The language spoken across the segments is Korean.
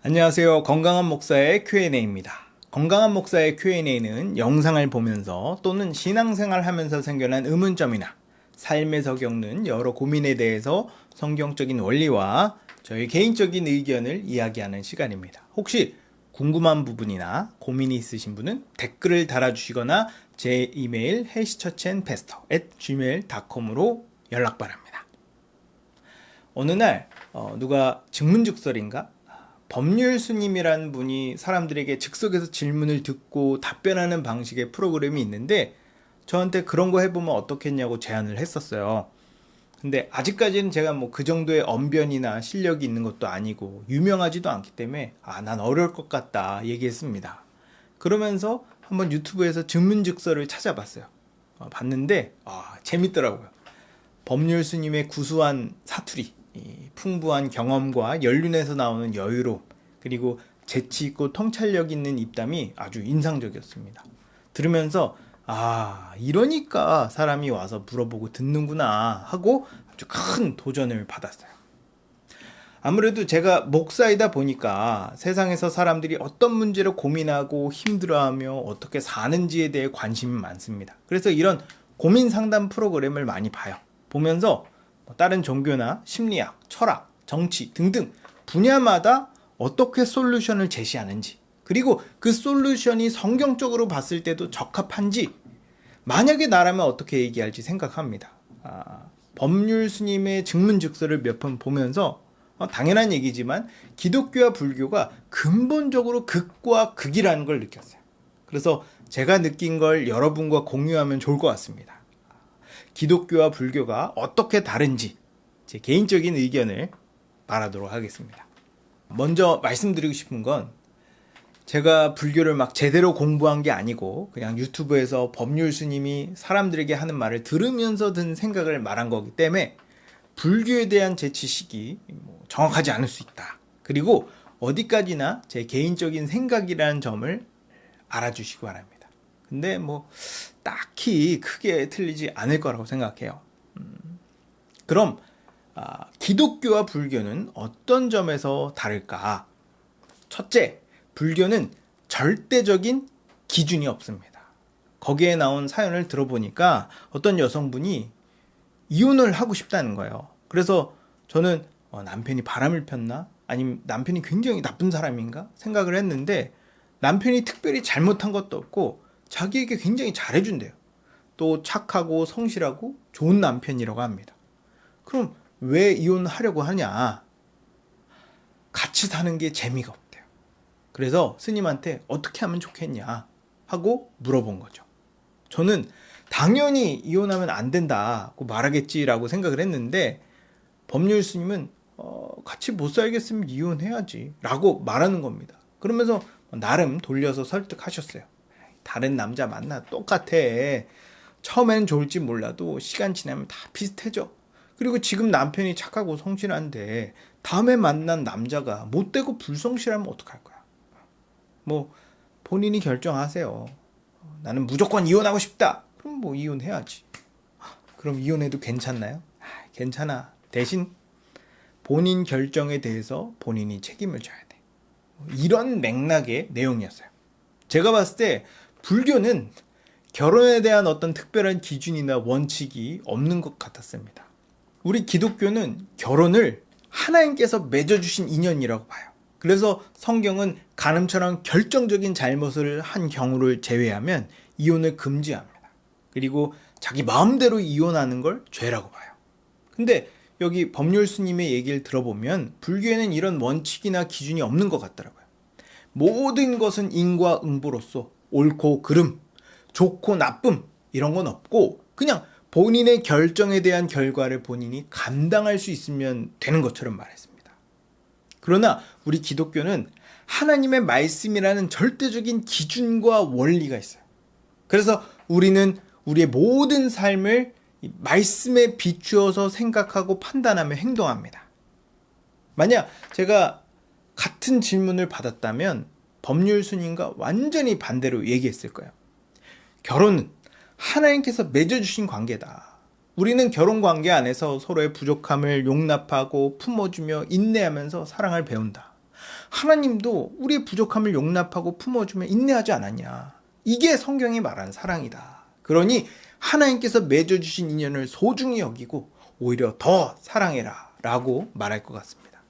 안녕하세요. 건강한 목사의 Q&A입니다. 건강한 목사의 Q&A는 영상을 보면서 또는 신앙생활 하면서 생겨난 의문점이나 삶에서 겪는 여러 고민에 대해서 성경적인 원리와 저희 개인적인 의견을 이야기하는 시간입니다. 혹시 궁금한 부분이나 고민이 있으신 분은 댓글을 달아주시거나 제 이메일 hchurchandpastor@gmail.com으로 연락 바랍니다. 어느 날 누가 증문즉설인가? 법률스님이라는 분이 사람들에게 즉석에서 질문을 듣고 답변하는 방식의 프로그램이 있는데 저한테 그런 거 해보면 어떻겠냐고 제안을 했었어요. 근데 아직까지는 제가 뭐 그 정도의 언변이나 실력이 있는 것도 아니고 유명하지도 않기 때문에 난 어려울 것 같다 얘기했습니다. 그러면서 한번 유튜브에서 증문즉설을 찾아봤어요. 봤는데 재밌더라고요. 법률스님의 구수한 사투리, 풍부한 경험과 연륜에서 나오는 여유로움, 그리고 재치있고 통찰력 있는 입담이 아주 인상적이었습니다. 들으면서 이러니까 사람이 와서 물어보고 듣는구나 하고 아주 큰 도전을 받았어요. 아무래도 제가 목사이다 보니까 세상에서 사람들이 어떤 문제로 고민하고 힘들어하며 어떻게 사는지에 대해 관심이 많습니다. 그래서 이런 고민 상담 프로그램을 많이 봐요. 보면서 다른 종교나 심리학, 철학, 정치 등등 분야마다 어떻게 솔루션을 제시하는지, 그리고 그 솔루션이 성경적으로 봤을 때도 적합한지, 만약에 나라면 어떻게 얘기할지 생각합니다. 법률 스님의 증문즉설을 몇 번 보면서 당연한 얘기지만 기독교와 불교가 근본적으로 극과 극이라는 걸 느꼈어요. 그래서 제가 느낀 걸 여러분과 공유하면 좋을 것 같습니다. 기독교와 불교가 어떻게 다른지 제 개인적인 의견을 말하도록 하겠습니다. 먼저 말씀드리고 싶은 건 제가 불교를 막 제대로 공부한 게 아니고 그냥 유튜브에서 법률 스님이 사람들에게 하는 말을 들으면서 든 생각을 말한 거기 때문에 불교에 대한 제 지식이 정확하지 않을 수 있다. 그리고 어디까지나 제 개인적인 생각이라는 점을 알아주시기 바랍니다. 근데 딱히 크게 틀리지 않을 거라고 생각해요. 그럼 기독교와 불교는 어떤 점에서 다를까? 첫째, 불교는 절대적인 기준이 없습니다. 거기에 나온 사연을 들어보니까 어떤 여성분이 이혼을 하고 싶다는 거예요. 그래서 저는 남편이 바람을 폈나? 아니면 남편이 굉장히 나쁜 사람인가? 생각을 했는데 남편이 특별히 잘못한 것도 없고 자기에게 굉장히 잘해준대요. 또 착하고 성실하고 좋은 남편이라고 합니다. 그럼 왜 이혼하려고 하냐? 같이 사는 게 재미가 없대요. 그래서 스님한테 어떻게 하면 좋겠냐 하고 물어본 거죠. 저는 당연히 이혼하면 안 된다고 말하겠지라고 생각을 했는데 법률 스님은 같이 못 살겠으면 이혼해야지 라고 말하는 겁니다. 그러면서 나름 돌려서 설득하셨어요. 다른 남자 만나 똑같아. 처음엔 좋을지 몰라도 시간 지나면 다 비슷해져. 그리고 지금 남편이 착하고 성실한데 다음에 만난 남자가 못되고 불성실하면 어떡할 거야? 본인이 결정하세요. 나는 무조건 이혼하고 싶다. 그럼 이혼해야지. 그럼 이혼해도 괜찮나요? 괜찮아. 대신 본인 결정에 대해서 본인이 책임을 져야 돼. 이런 맥락의 내용이었어요. 제가 봤을 때 불교는 결혼에 대한 어떤 특별한 기준이나 원칙이 없는 것 같았습니다. 우리 기독교는 결혼을 하나님께서 맺어주신 인연이라고 봐요. 그래서 성경은 간음처럼 결정적인 잘못을 한 경우를 제외하면 이혼을 금지합니다. 그리고 자기 마음대로 이혼하는 걸 죄라고 봐요. 근데 여기 법률 스님의 얘기를 들어보면 불교에는 이런 원칙이나 기준이 없는 것 같더라고요. 모든 것은 인과 응보로서 옳고 그름, 좋고 나쁨 이런 건 없고 그냥 본인의 결정에 대한 결과를 본인이 감당할 수 있으면 되는 것처럼 말했습니다. 그러나 우리 기독교는 하나님의 말씀이라는 절대적인 기준과 원리가 있어요. 그래서 우리는 우리의 모든 삶을 말씀에 비추어서 생각하고 판단하며 행동합니다. 만약 제가 같은 질문을 받았다면 법률 스님과 완전히 반대로 얘기했을 거예요. 결혼은 하나님께서 맺어주신 관계다. 우리는 결혼 관계 안에서 서로의 부족함을 용납하고 품어주며 인내하면서 사랑을 배운다. 하나님도 우리의 부족함을 용납하고 품어주며 인내하지 않았냐. 이게 성경이 말하는 사랑이다. 그러니 하나님께서 맺어주신 인연을 소중히 여기고 오히려 더 사랑해라 라고 말할 것 같습니다.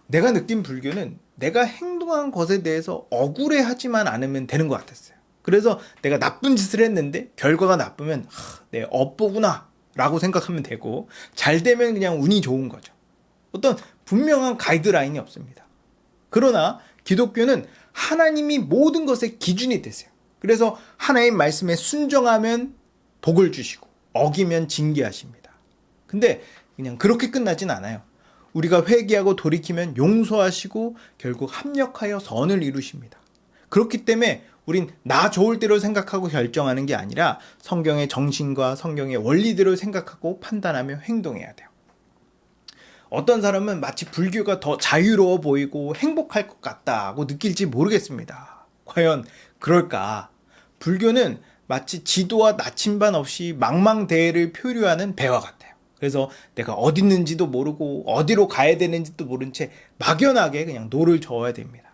내가 느낀 불교는 내가 행동한 것에 대해서 억울해하지만 않으면 되는 것 같았어요. 그래서 내가 나쁜 짓을 했는데 결과가 나쁘면 내 업보구나 라고 생각하면 되고, 잘 되면 그냥 운이 좋은 거죠. 어떤 분명한 가이드라인이 없습니다. 그러나 기독교는 하나님이 모든 것의 기준이 되세요. 그래서 하나님 말씀에 순종하면 복을 주시고 어기면 징계하십니다. 근데 그냥 그렇게 끝나진 않아요. 우리가 회개하고 돌이키면 용서하시고 결국 합력하여 선을 이루십니다. 그렇기 때문에 우린 나 좋을 대로 생각하고 결정하는 게 아니라 성경의 정신과 성경의 원리대로 생각하고 판단하며 행동해야 돼요. 어떤 사람은 마치 불교가 더 자유로워 보이고 행복할 것 같다고 느낄지 모르겠습니다. 과연 그럴까? 불교는 마치 지도와 나침반 없이 망망대해를 표류하는 배와 같아요. 그래서 내가 어디 있는지도 모르고 어디로 가야 되는지도 모른 채 막연하게 그냥 노를 저어야 됩니다.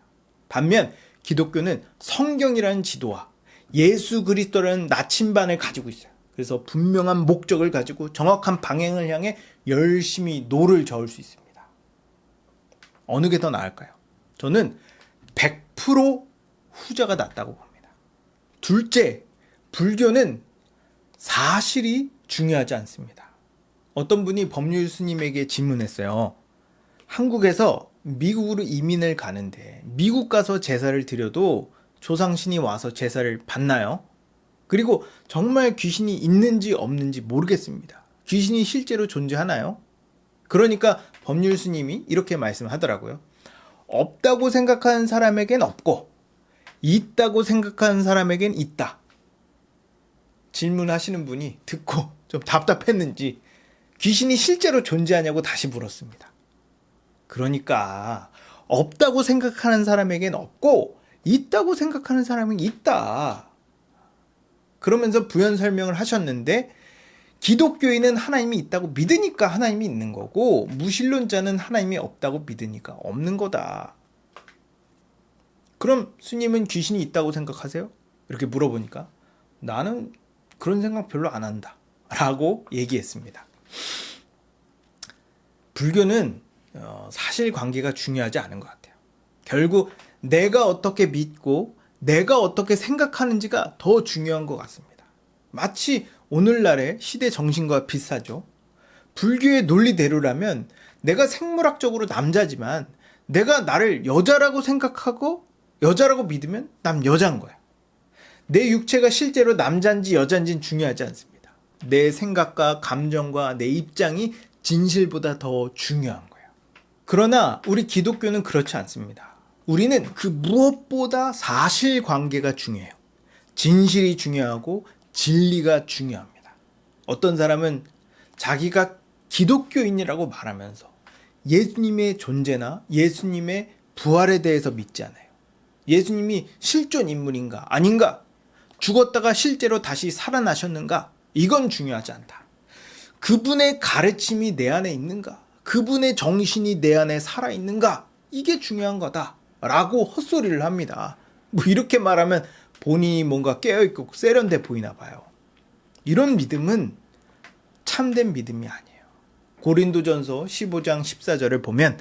반면 기독교는 성경이라는 지도와 예수 그리스도라는 나침반을 가지고 있어요. 그래서 분명한 목적을 가지고 정확한 방향을 향해 열심히 노를 저을 수 있습니다. 어느 게 더 나을까요? 저는 100% 후자가 낫다고 봅니다. 둘째, 불교는 사실이 중요하지 않습니다. 어떤 분이 법률 스님에게 질문했어요. 한국에서 미국으로 이민을 가는데 미국 가서 제사를 드려도 조상신이 와서 제사를 받나요? 그리고 정말 귀신이 있는지 없는지 모르겠습니다. 귀신이 실제로 존재하나요? 그러니까 법률 스님이 이렇게 말씀하더라고요. 없다고 생각하는 사람에겐 없고 있다고 생각하는 사람에겐 있다. 질문하시는 분이 듣고 좀 답답했는지 귀신이 실제로 존재하냐고 다시 물었습니다. 그러니까 없다고 생각하는 사람에겐 없고 있다고 생각하는 사람은 있다. 그러면서 부연 설명을 하셨는데, 기독교인은 하나님이 있다고 믿으니까 하나님이 있는 거고 무신론자는 하나님이 없다고 믿으니까 없는 거다. 그럼 스님은 귀신이 있다고 생각하세요? 이렇게 물어보니까 나는 그런 생각 별로 안 한다 라고 얘기했습니다. 불교는 사실관계가 중요하지 않은 것 같아요. 결국 내가 어떻게 믿고 내가 어떻게 생각하는지가 더 중요한 것 같습니다. 마치 오늘날의 시대 정신과 비슷하죠. 불교의 논리대로라면 내가 생물학적으로 남자지만 내가 나를 여자라고 생각하고 여자라고 믿으면 난 여자인 거야. 내 육체가 실제로 남자인지 여자인지는 중요하지 않습니다. 내 생각과 감정과 내 입장이 진실보다 더 중요한 거예요. 그러나 우리 기독교는 그렇지 않습니다. 우리는 그 무엇보다 사실관계가 중요해요. 진실이 중요하고 진리가 중요합니다. 어떤 사람은 자기가 기독교인이라고 말하면서 예수님의 존재나 예수님의 부활에 대해서 믿지 않아요. 예수님이 실존 인물인가 아닌가, 죽었다가 실제로 다시 살아나셨는가, 이건 중요하지 않다. 그분의 가르침이 내 안에 있는가, 그분의 정신이 내 안에 살아있는가, 이게 중요한 거다 라고 헛소리를 합니다. 뭐 이렇게 말하면 본인이 뭔가 깨어있고 세련돼 보이나 봐요. 이런 믿음은 참된 믿음이 아니에요. 고린도전서 15장 14절을 보면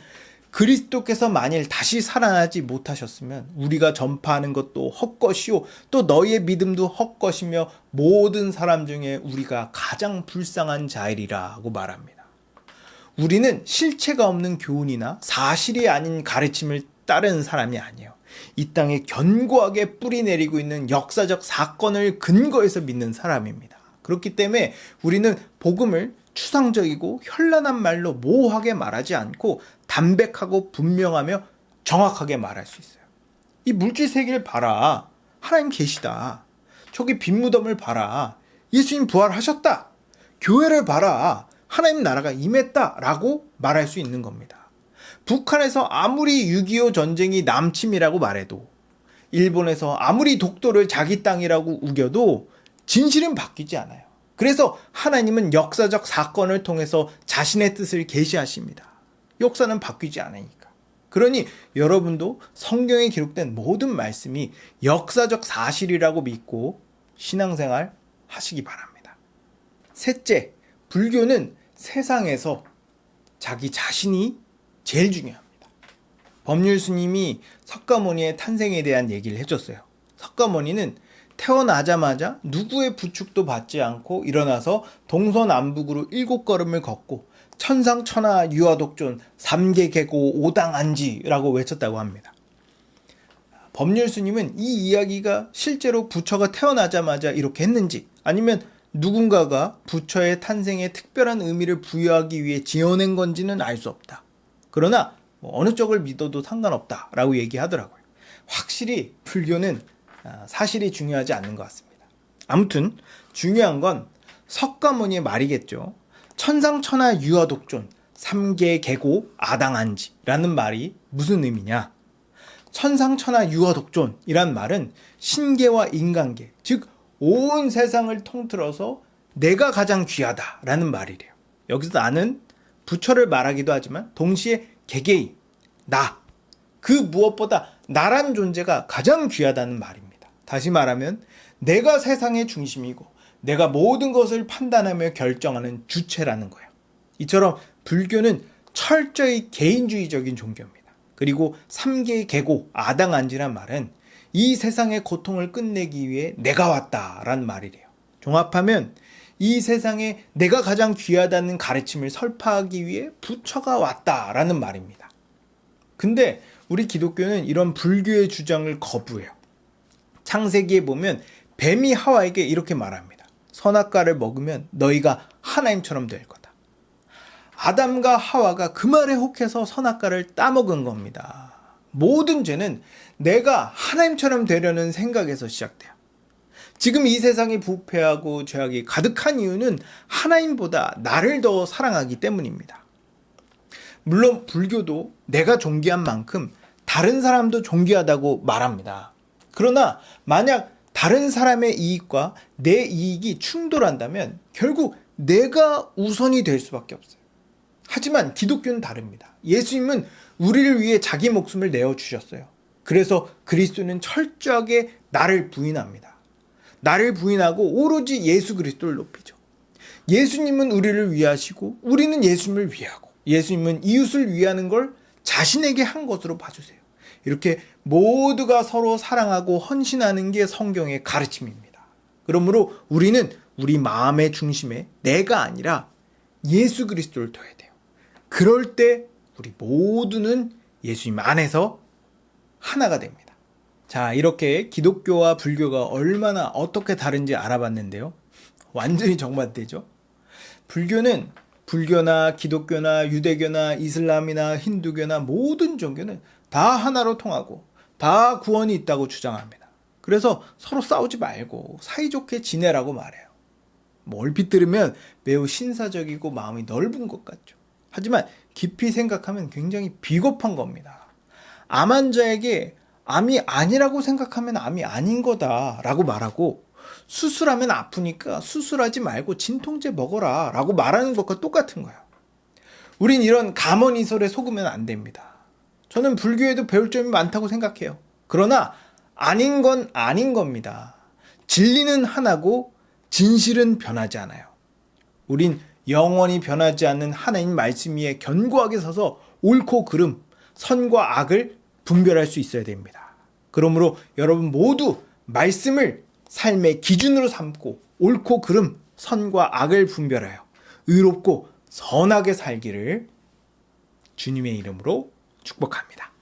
그리스도께서 만일 다시 살아나지 못하셨으면 우리가 전파하는 것도 헛것이요 또 너희의 믿음도 헛것이며 모든 사람 중에 우리가 가장 불쌍한 자이리라고 말합니다. 우리는 실체가 없는 교훈이나 사실이 아닌 가르침을 따르는 사람이 아니에요. 이 땅에 견고하게 뿌리 내리고 있는 역사적 사건을 근거해서 믿는 사람입니다. 그렇기 때문에 우리는 복음을 추상적이고 현란한 말로 모호하게 말하지 않고 담백하고 분명하며 정확하게 말할 수 있어요. 이 물질 세계를 봐라. 하나님 계시다. 저기 빈무덤을 봐라. 예수님 부활하셨다. 교회를 봐라. 하나님 나라가 임했다 라고 말할 수 있는 겁니다. 북한에서 아무리 6.25 전쟁이 남침이라고 말해도, 일본에서 아무리 독도를 자기 땅이라고 우겨도 진실은 바뀌지 않아요. 그래서 하나님은 역사적 사건을 통해서 자신의 뜻을 계시하십니다. 역사는 바뀌지 않으니까. 그러니 여러분도 성경에 기록된 모든 말씀이 역사적 사실이라고 믿고 신앙생활 하시기 바랍니다. 셋째, 불교는 세상에서 자기 자신이 제일 중요합니다. 법률스님이 석가모니의 탄생에 대한 얘기를 해줬어요. 석가모니는 태어나자마자 누구의 부축도 받지 않고 일어나서 동서남북으로 7걸음을 걷고 천상천하 유아독존 삼계계고 오당안지라고 외쳤다고 합니다. 법률스님은 이 이야기가 실제로 부처가 태어나자마자 이렇게 했는지 아니면 누군가가 부처의 탄생에 특별한 의미를 부여하기 위해 지어낸 건지는 알 수 없다. 그러나 어느 쪽을 믿어도 상관없다라고 얘기하더라고요. 확실히 불교는 사실이 중요하지 않는 것 같습니다. 아무튼 중요한 건 석가모니의 말이겠죠. 천상천하 유아독존 삼계계고 아당안지라는 말이 무슨 의미냐? 천상천하 유아독존이란 말은 신계와 인간계, 즉 온 세상을 통틀어서 내가 가장 귀하다라는 말이래요. 여기서 나는 부처를 말하기도 하지만 동시에 개개인, 나, 그 무엇보다 나란 존재가 가장 귀하다는 말입니다. 다시 말하면 내가 세상의 중심이고 내가 모든 것을 판단하며 결정하는 주체라는 거예요. 이처럼 불교는 철저히 개인주의적인 종교입니다. 그리고 삼계의 계고, 아당안지란 말은 이 세상의 고통을 끝내기 위해 내가 왔다라는 말이래요. 종합하면 이 세상에 내가 가장 귀하다는 가르침을 설파하기 위해 부처가 왔다라는 말입니다. 근데 우리 기독교는 이런 불교의 주장을 거부해요. 창세기에 보면 뱀이 하와에게 이렇게 말합니다. 선악과를 먹으면 너희가 하나님처럼 될 거다. 아담과 하와가 그 말에 혹해서 선악과를 따먹은 겁니다. 모든 죄는 내가 하나님처럼 되려는 생각에서 시작돼요. 지금 이 세상이 부패하고 죄악이 가득한 이유는 하나님보다 나를 더 사랑하기 때문입니다. 물론 불교도 내가 존귀한 만큼 다른 사람도 존귀하다고 말합니다. 그러나 만약 다른 사람의 이익과 내 이익이 충돌한다면 결국 내가 우선이 될 수밖에 없어요. 하지만 기독교는 다릅니다. 예수님은 우리를 위해 자기 목숨을 내어주셨어요. 그래서 그리스도는 철저하게 나를 부인합니다. 나를 부인하고 오로지 예수 그리스도를 높이죠. 예수님은 우리를 위하시고 우리는 예수님을 위하고 예수님은 이웃을 위하는 걸 자신에게 한 것으로 봐주세요. 이렇게 모두가 서로 사랑하고 헌신하는 게 성경의 가르침입니다. 그러므로 우리는 우리 마음의 중심에 내가 아니라 예수 그리스도를 둬야 돼요. 그럴 때 우리 모두는 예수님 안에서 하나가 됩니다. 자, 이렇게 기독교와 불교가 얼마나 어떻게 다른지 알아봤는데요. 완전히 정반대죠. 불교는 불교나 기독교나 유대교나 이슬람이나 힌두교나 모든 종교는 다 하나로 통하고 다 구원이 있다고 주장합니다. 그래서 서로 싸우지 말고 사이좋게 지내라고 말해요. 얼핏 들으면 매우 신사적이고 마음이 넓은 것 같죠. 하지만 깊이 생각하면 굉장히 비겁한 겁니다. 암 환자에게 암이 아니라고 생각하면 암이 아닌 거다라고 말하고 수술하면 아프니까 수술하지 말고 진통제 먹어라 라고 말하는 것과 똑같은 거예요. 우린 이런 가머니설에 속으면 안 됩니다. 저는 불교에도 배울 점이 많다고 생각해요. 그러나 아닌 건 아닌 겁니다. 진리는 하나고 진실은 변하지 않아요. 우린 영원히 변하지 않는 하나님 말씀 위에 견고하게 서서 옳고 그름, 선과 악을 분별할 수 있어야 됩니다. 그러므로 여러분 모두 말씀을 삶의 기준으로 삼고 옳고 그름, 선과 악을 분별하여 의롭고 선하게 살기를 주님의 이름으로 축복합니다.